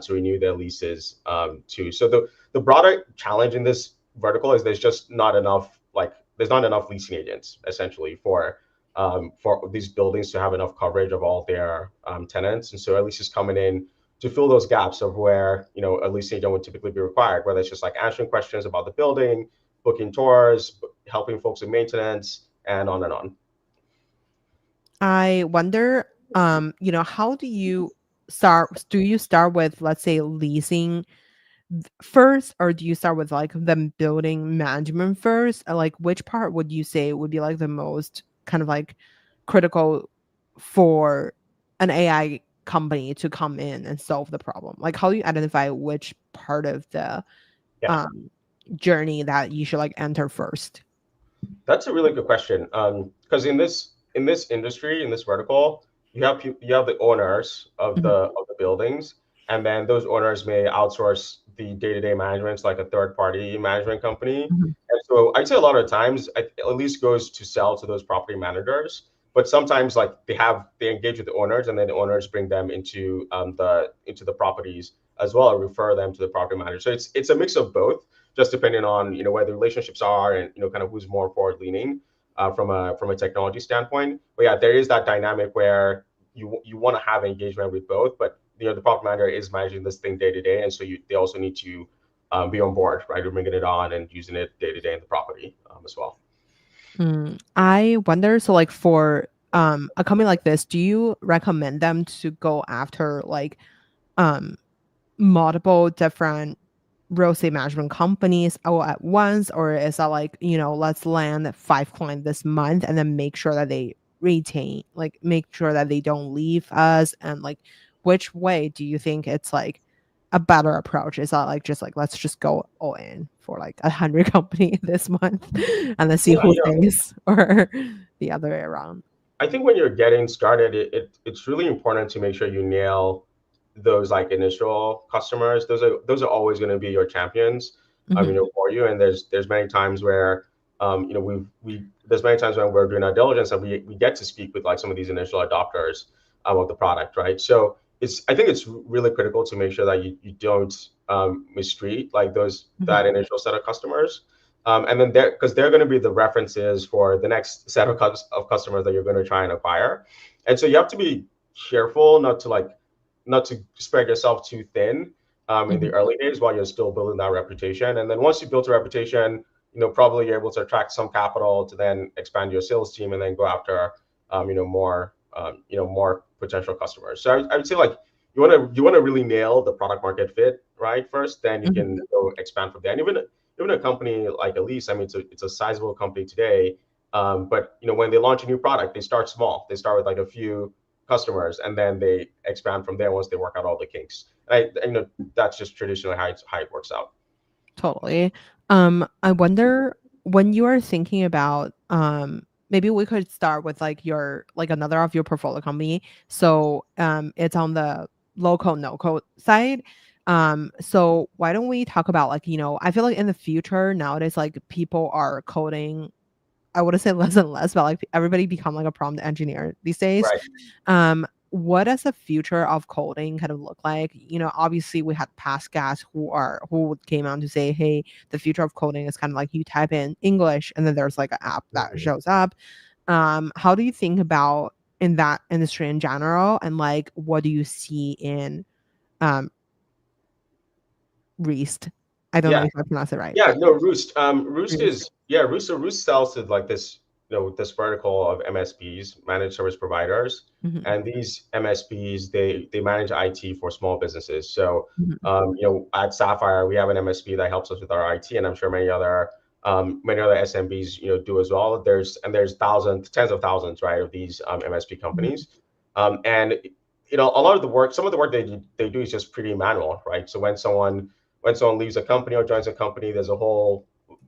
to renew their leases too. So the broader challenge in this vertical is there's not enough leasing agents essentially for these buildings to have enough coverage of all their tenants. And so at least it's coming in to fill those gaps of where a leasing agent would typically be required, whether it's just like answering questions about the building, booking tours, helping folks with maintenance, and on and on. I wonder, how do you start? Do you start with, let's say, leasing first, or do you start with like the building management first? Like, which part would you say would be like the most kind of like critical for an AI company to come in and solve the problem? Like, how do you identify which part of the Yeah. Journey that you should like enter first? That's a really good question. Because in this industry, in this vertical, you have the owners of Mhm. the buildings, and then those owners may outsource the day-to-day management to like a third-party management company. Mhm. And so I'd say a lot of times it at least goes to sell to those property managers. But sometimes like they engage with the owners, and then the owners bring them into the properties as well, or refer them to the property manager. So it's a mix of both, just depending on where the relationships are and kind of who's more forward leaning from a technology standpoint. But yeah, there is that dynamic where you want to have engagement with both, but the property manager is managing this thing day to day, and so they also need to be on board, right? You're bringing it on and using it day to day in the property as well. I wonder, so like for a company like this, do you recommend them to go after like um multiple different real estate management companies all at once, or is that like, let's land 5 clients this month and then make sure that they retain, like make sure that they don't leave us? And like, which way do you think it's like a better approach? Is that like just like let's just go all in for like 100 company this month and then see Yeah, who stays, or the other way around? I think when you're getting started, it's really important to make sure you nail those like initial customers. Those are always going to be your champions, Mhm. for you. And there's many times where, there's many times when we're doing our diligence and we get to speak with like some of these initial adopters of the product, right? So I think it's really critical to make sure that you don't mistreat like that Mhm. initial set of customers. And then because they're going to be the references for the next set of customers that you're going to try and acquire. And so you have to be careful not to spread yourself too thin in the Mhm. early days while you're still building that reputation. And then once you built a reputation, probably you're able to attract some capital to then expand your sales team and then go after, more potential customers. So I would say like you want to really nail the product market fit right first, then you Mhm. can go expand from there. And even a company like Elise, I mean, it's a sizable company today. But when they launch a new product, they start small. They start with like a few customers, and then they expand from there once they work out all the kinks. And that's just traditionally how it works out. Totally. I wonder, when you are thinking about, maybe we could start with like your like another of your portfolio company. So it's on the local no code side. So why don't we talk about like, I feel like in the future nowadays, like people are coding, I wouldn't say less and less, but like everybody become like a prompt engineer these days. Right. What does the future of coding kind of look like? Obviously we had past guys who came out to say, hey, the future of coding is kind of like you type in English and then there's like an app that Mhm. shows up. How do you think about in that industry in general? And like, what do you see in um Rewst? I don't know Yeah. if I pronounced it right, Yeah, but no, Roost. Roost Rewst. is yeah, Roost. So Roost sells to like this, this vertical of MSPs, managed service providers, Mhm. and these MSPs they manage IT for small businesses. So, Mhm. at Sapphire we have an MSP that helps us with our IT, and I'm sure many other SMBs do as well. There's thousands, tens of thousands, right, of these MSP Mhm. companies, and a lot of the work, some of the work they do is just pretty manual, right? So when someone leaves a company or joins a company, there's a whole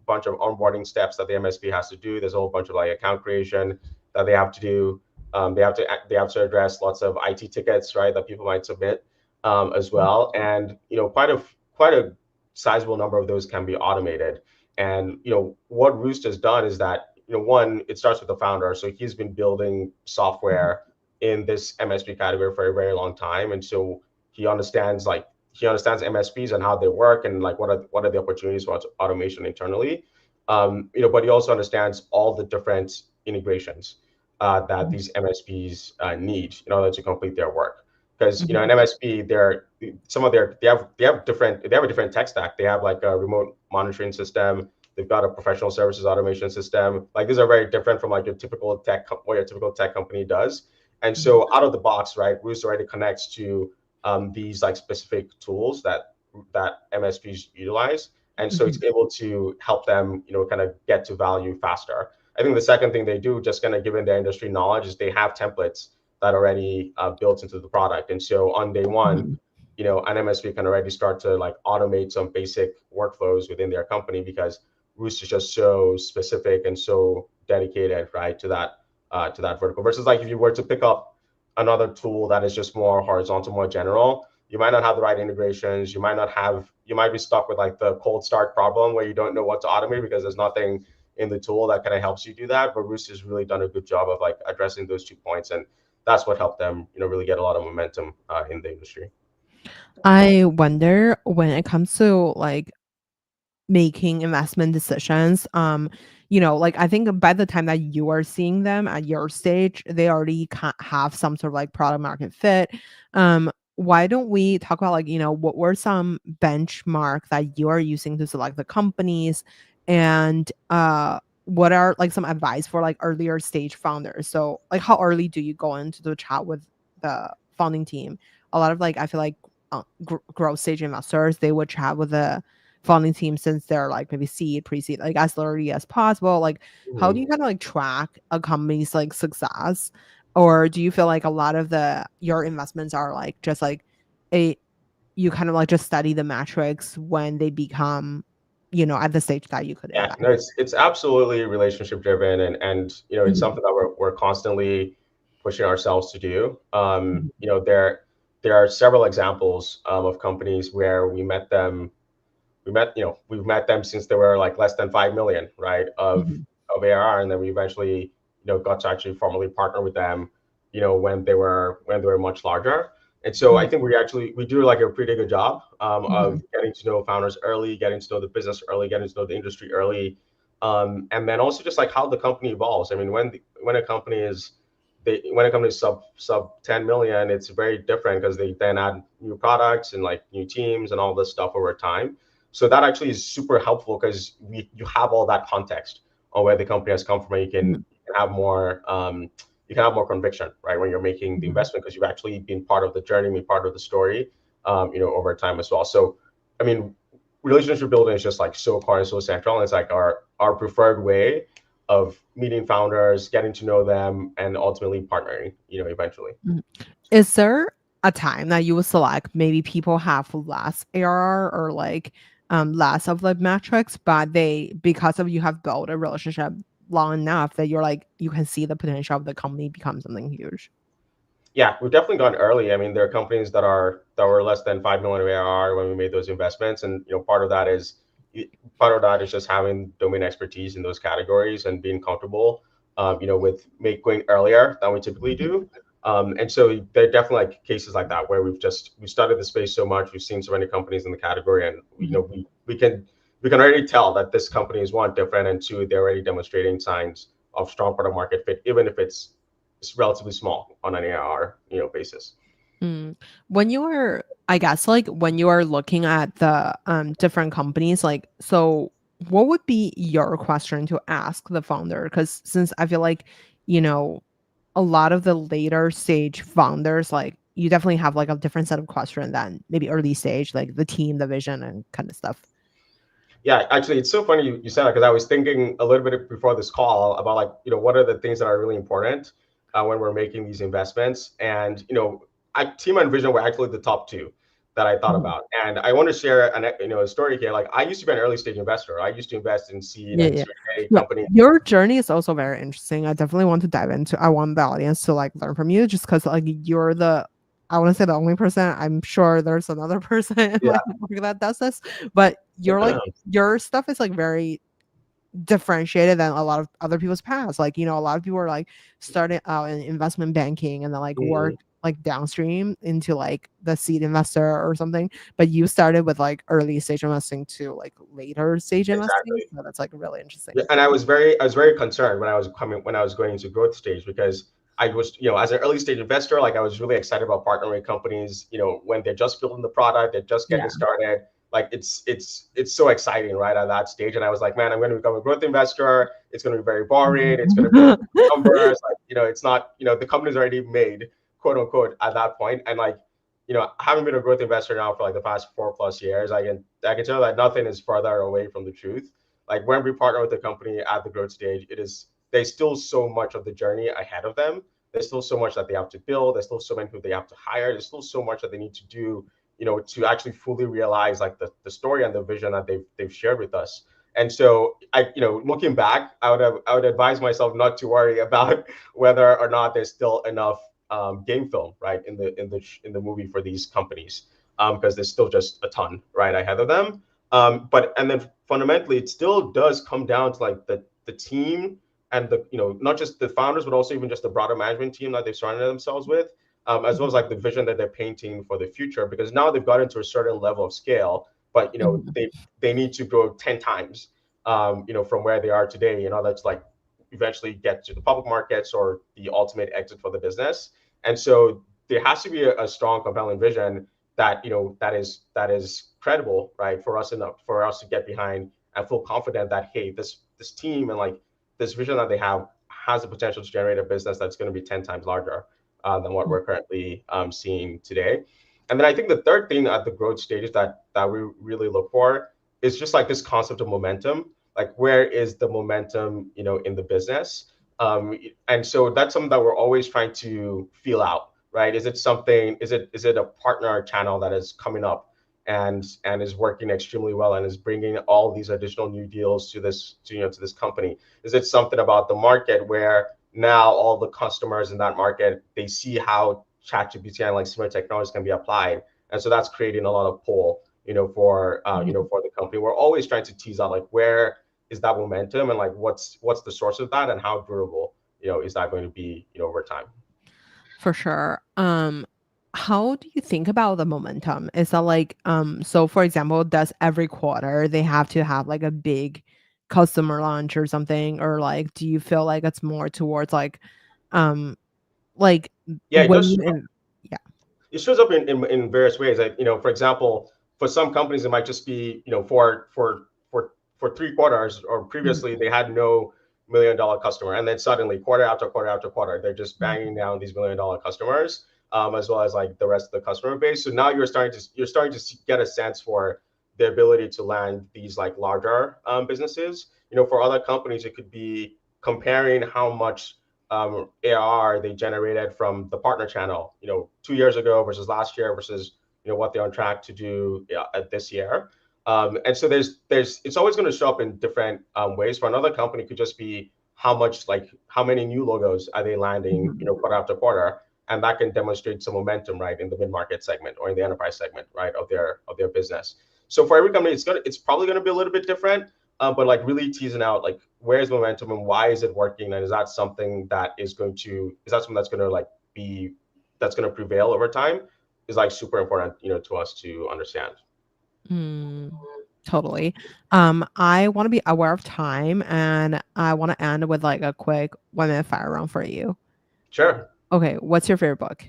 bunch of onboarding steps that the MSP has to do. There's a whole bunch of like account creation that they have to do. They have to address lots of IT tickets, right, that people might submit. as well, and quite a sizable number of those can be automated. And what Rewst has done is that one, it starts with the founder, so he's been building software in this MSP category for a very long time, and so he understands MSPs and how they work, and like what are the opportunities for automation internally. But he also understands all the different integrations that these MSPs need in order to complete their work. Because an MSP, they have a different tech stack. They have like a remote monitoring system. They've got a professional services automation system. Like these are very different from like what your typical tech company does. And so out of the box, right, Rewst already connects to these like specific tools that MSPs utilize, and so it's able to help them, kind of get to value faster. I think the second thing they do, just kind of given their industry knowledge, is they have templates that already built into the product, and so on day one, an MSP can already start to like automate some basic workflows within their company because Rewst is just so specific and so dedicated, right, to that vertical. Versus like if you were to pick up another tool that is just more horizontal, more general, you might not have the right integrations. You might be stuck with like the cold start problem where you don't know what to automate because there's nothing in the tool that kind of helps you do that. But Rewst has really done a good job of like addressing those 2 points, and that's what helped them, really get a lot of momentum in the industry. I wonder when it comes to like making investment decisions, like I think by the time that you are seeing them at your stage, they already have some sort of like product market fit. Why don't we talk about like, what were some benchmark that you are using to select the companies, and what are like some advice for like earlier stage founders? So like how early do you go into the chat with the founding team? A lot of like I feel like growth stage investors, they would chat with the founding team since they're like maybe seed, pre-seed, like as early as possible. Like how do you kind of like track a company's like success? Or do you feel like a lot of your investments are like just like a you kind of like just study the metrics when they become, at the stage that you could Yeah, invest? no, it's absolutely relationship driven, and it's something that we're constantly pushing ourselves to do. There are several examples of companies where we've met them since they were like less than 5 million, right, of ARR, and then we eventually got to actually formally partner with them, when they were much larger. And so I think we do like a pretty good job of getting to know founders early, getting to know the business early, getting to know the industry early, and then also just like how the company evolves. I mean, when a company is sub 10 million, it's very different because they then add new products and like new teams and all this stuff over time. So that actually is super helpful because you have all that context on where the company has come from, and you can have more conviction, right, when you're making the investment because you've actually been part of the journey, been part of the story, over time as well. So, I mean, relationship building is just like so core and so central, and it's like our preferred way of meeting founders, getting to know them, and ultimately partnering, eventually. Is there a time that you would select maybe people have less ARR or like less of the metrics, but they because of you have built a relationship long enough that you're like you can see the potential of the company become something huge? Yeah, we've definitely gone early. I mean, there are companies that were less than 5 million of ARR when we made those investments, and part of that is just having domain expertise in those categories and being comfortable, with going earlier than we typically do. And so there are definitely like cases like that where we've studied the space so much, we've seen so many companies in the category, and we can already tell that this company is, one, different, and two, they're already demonstrating signs of strong product market fit, even if it's relatively small on an ARR, basis. Mm. When you are, I guess, like when you are looking at the different companies, like, so what would be your question to ask the founder? Because since I feel like, you know, a lot of the later stage founders, like you definitely have like a different set of questions than maybe early stage, like the team, the vision, and kind of stuff. Yeah, actually, it's so funny you said that because I was thinking a little bit before this call about like, what are the things that are really important when we're making these investments. And, team and vision were actually the top two that I thought Mhm. about. And I want to share a story here. Like I used to be an early stage investor. I used to invest in seed Yeah, and yeah. Series A Yeah. companies. Your journey is also very interesting. I definitely want to dive into. I want the audience to like learn from you just because like you're the I want to say the only person. I'm sure there's another person in Yeah. my network that does this, but your stuff is like very differentiated than a lot of other people's past. Like, a lot of people are like starting out in investment banking and then like Mhm. work like downstream into like the seed investor or something. But you started with like early stage investing to like later stage investing. Exactly. So that's like really Yeah, interesting. and I was very concerned when I was going into growth stage because I was, as an early stage investor, like I was really excited about partnering with companies, when they're just building the product, they're just Yeah. getting started. Like it's so exciting, right, at that stage. And I was like, man, I'm going to become a growth investor. It's going to be very boring. It's going to be numbers. Like, it's not, the company's already made, quote unquote, at that point. And like, having been a growth investor now for like the past 4+ years, I can tell that nothing is further away from the truth. Like when we partner with a company at the growth stage, there's still so much of the journey ahead of them. There's still so much that they have to build. There's still so many people they have to hire. There's still so much that they need to do, to actually fully realize like the story and the vision that they've shared with us. And so looking back, I would advise myself not to worry about whether or not there's still enough game film, right, in the movie for these companies, because there's still just a ton right ahead of them. But and then fundamentally, it still does come down to like the team and the not just the founders, but also even just the broader management team that they've surrounded themselves with, as well as like the vision that they're painting for the future. Because now they've got into a certain level of scale, but Mhm. they need to grow 10 times, from where they are today. That's like eventually get to the public markets or the ultimate exit for the business. And so there has to be a strong, compelling vision that that is credible, right, for us enough for us to get behind and feel confident that hey, this team and like this vision that they have has the potential to generate a business that's going to be 10 times larger than what we're currently seeing today. And then I think the third thing at the growth stage that we really look for is just like this concept of momentum. Like where is the momentum, in the business? And so that's something that we're always trying to feel out, right? Is it something? Is it a partner channel that is coming up and is working extremely well and is bringing all these additional new deals to this company? Is it something about the market where now all the customers in that market, they see how ChatGPT and like similar technologies can be applied, and so that's creating a lot of pull, for the company. We're always trying to tease out like where is that momentum and like what's the source of that and how durable is that going to be over time. For sure. How do you think about the momentum? Is that like, so for example, does every quarter they have to have like a big customer launch or something? Or like, do you feel like it's more towards um, like Yeah, when you yeah. it shows up in various ways. Like, for example, for some companies, it might just be, for 3 quarters, or Mhm, previously they had no $1 million customer. And then suddenly quarter after quarter after quarter, they're just banging down these $1 million customers, as well as like the rest of the customer base. So now you're starting to get a sense for the ability to land these like larger businesses. For other companies, it could be comparing how much ARR they generated from the partner channel, 2 years ago versus last year versus what they're on track to do this year. And so it's always going to show up in different ways. For another company, it could just be how many new logos are they landing, mhm, quarter after quarter, and that can demonstrate some momentum, right, in the mid market segment or in the enterprise segment, right, of their business. So for every company, it's probably going to be a little bit different, but like really teasing out like where's momentum and why is it working, and is that something that's going to like be that's going to prevail over time, is like super important, to us to understand. mm, totally. I want to be aware of time and I want to end with like a quick 1 minute fire round for you. Sure. Okay, what's your favorite book?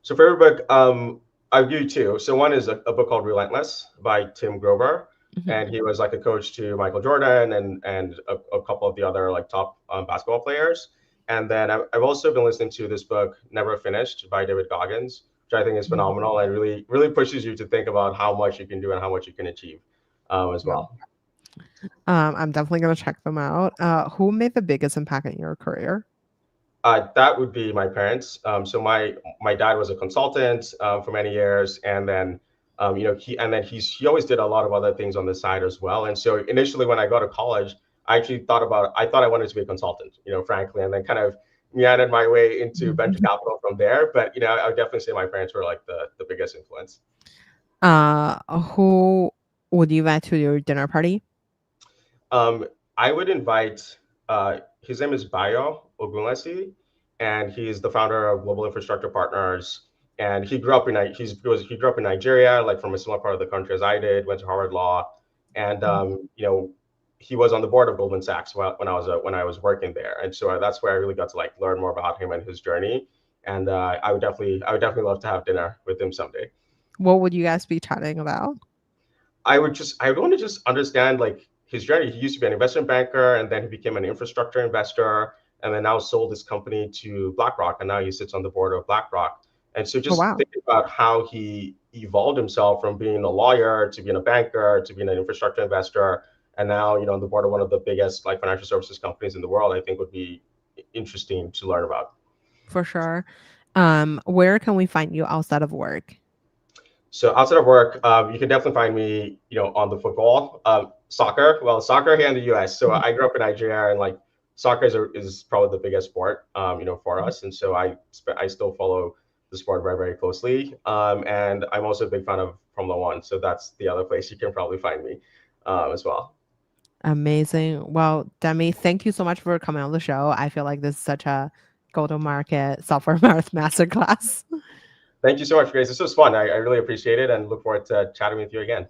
So for every book, I'll give you two. So one is a book called Relentless by Tim Grover, Mhm. and he was like a coach to Michael Jordan and a couple of the other like top basketball players. And then I've also been listening to this book Never Finished by David Goggins, which I think is Mhm. phenomenal and really really pushes you to think about how much you can do and how much you can achieve, as Yeah. well. I'm definitely gonna check them out. Who made the biggest impact in your career? That would be my parents. So my dad was a consultant for many years, and then he always did a lot of other things on the side as well. And so initially, when I got to college, I thought I wanted to be a consultant, frankly, and then kind of meandered my way into venture capital from there. But I would definitely say my parents were like the biggest influence. Who would you invite to your dinner party? I would invite. His name is Bayo Ogunlesi, and he's the founder of Global Infrastructure Partners. And he grew up in he grew up in Nigeria, like from a similar part of the country as I did. Went to Harvard Law, and he was on the board of Goldman Sachs when I was working there, and so that's where I really got to like learn more about him and his journey. And I would definitely love to have dinner with him someday. What would you guys be chatting about? I want to just understand like his journey. He used to be an investment banker, and then he became an infrastructure investor, and then now sold his company to BlackRock, and now he sits on the board of BlackRock. And so Oh, just wow. thinking about how he evolved himself from being a lawyer to being a banker to being an infrastructure investor, and now on the board of one of the biggest like financial services companies in the world, I think would be interesting to learn about. For sure. Where can we find you outside of work? So outside of work, you can definitely find me, on the football, soccer. Well, soccer here in the U.S. So I grew up in Nigeria, and like soccer is probably the biggest sport, for us. And so I still follow the sport very, very closely. And I'm also a big fan of Formula One. So that's the other place you can probably find me, as well. Amazing. Well, Demi, thank you so much for coming on the show. I feel like this is such a go-to-market software masterclass. Thank you so much, Grace. This was fun. I really appreciate it and look forward to chatting with you again.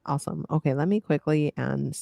Awesome. Okay, let me quickly end